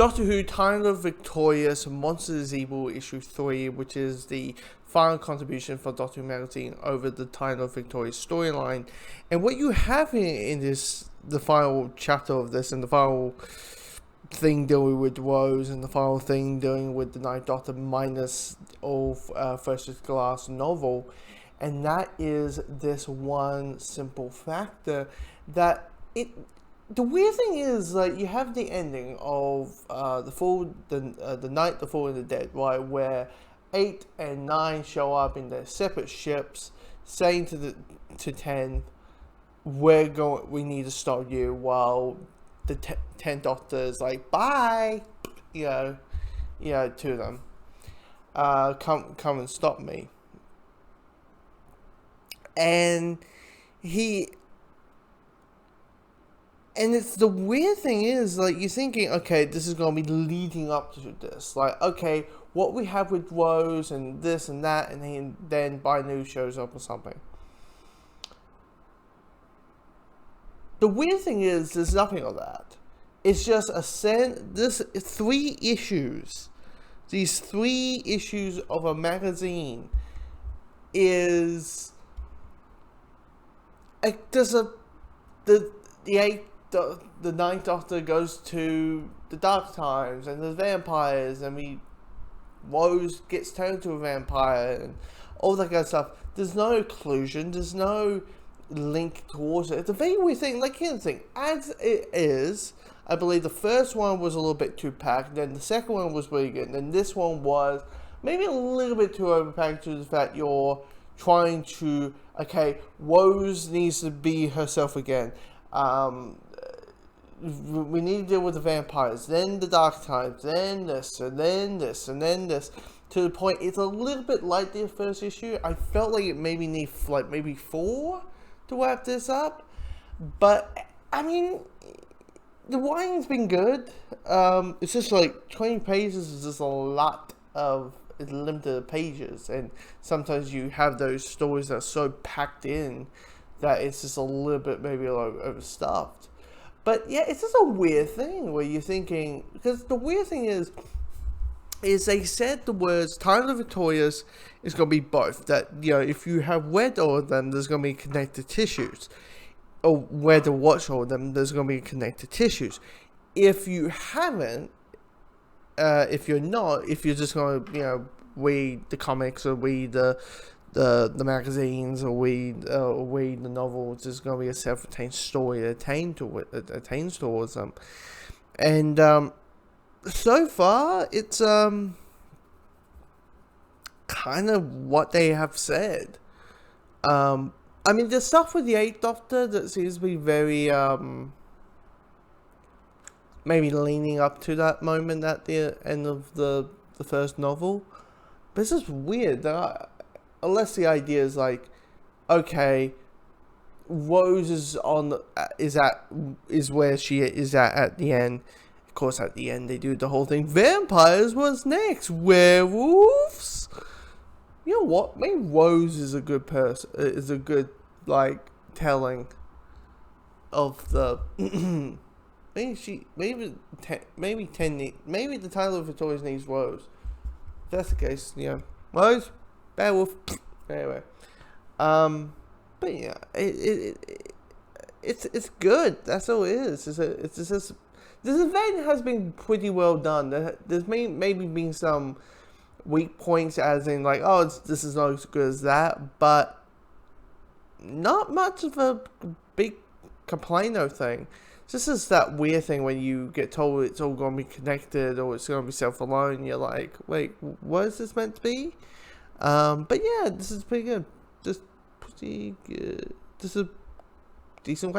Doctor Who Time of Victorious Monsters Evil issue 3, which is the final contribution for Doctor Who magazine over the Time of Victorious storyline. And what you have in this, the final chapter of this, and the final thing dealing with Rose, and the final thing dealing with the Ninth Doctor minus all First Glass novel, and that is this one simple factor that the weird thing is, like, you have the ending of the Night, the Fall, and the Dead, right, where 8 and 9 show up in their separate ships, saying to 10, we need to stop you, while the 10th Doctor is like, bye, to them, come and stop me. And it's the weird thing is, like, you're thinking, okay, this is going to be leading up to this. Like, okay, what we have with Rose and this and that, and then Binu shows up or something. The weird thing is, there's nothing of that. It's just these 3 issues of a magazine is, like, the Ninth Doctor goes to the Dark Times and the vampires, and Rose gets turned into a vampire and all that kind of stuff. There's no inclusion, there's no link towards it. It's a very weird thing. Like, here's the thing, as it is, I believe the first one was a little bit too packed, then the second one was really good, and then this one was maybe a little bit too overpacked to the fact you're trying to, okay, Rose needs to be herself again. We need to deal with the vampires, then the Dark Times, then this, and then this, and then this, to the point it's a little bit like the first issue. I felt like it maybe need maybe 4 to wrap this up, but I mean, the writing's been good. It's just like 20 pages is just a lot of limited pages, and sometimes you have those stories that are so packed in that it's just a little bit maybe overstuffed. But yeah, it's just a weird thing where you're thinking, because the weird thing is they said the words Time of Victorious is going to be both. That, if you have read all of them, there's going to be connected tissues. Or read or watch all of them, there's going to be connected tissues. If you haven't, if you're just going to, read the comics or read the magazines or read the novels, there's going to be a self-contained story that attains towards them. And so far, it's kind of what they have said. I mean, there's stuff with the 8th Doctor that seems to be very maybe leaning up to that moment at the end of the first novel. But it's just weird that unless the idea is like, okay, Rose is where she is at the end. Of course, at the end they do the whole thing. Vampires, what's next? Werewolves? You know what? Maybe Rose is a good person. Is a good telling of the. maybe the title of Victorious needs Rose. If that's the case, Rose. Beowulf. Anyway, but yeah, it's good. That's all it is. This event has been pretty well done. There's maybe been some weak points, as in this is not as good as that, but not much of a big complaint-o thing. This is that weird thing when you get told it's all going to be connected or it's going to be self-alone. You're like, wait, what is this meant to be? But yeah, this is pretty good. Just pretty good. This is a decent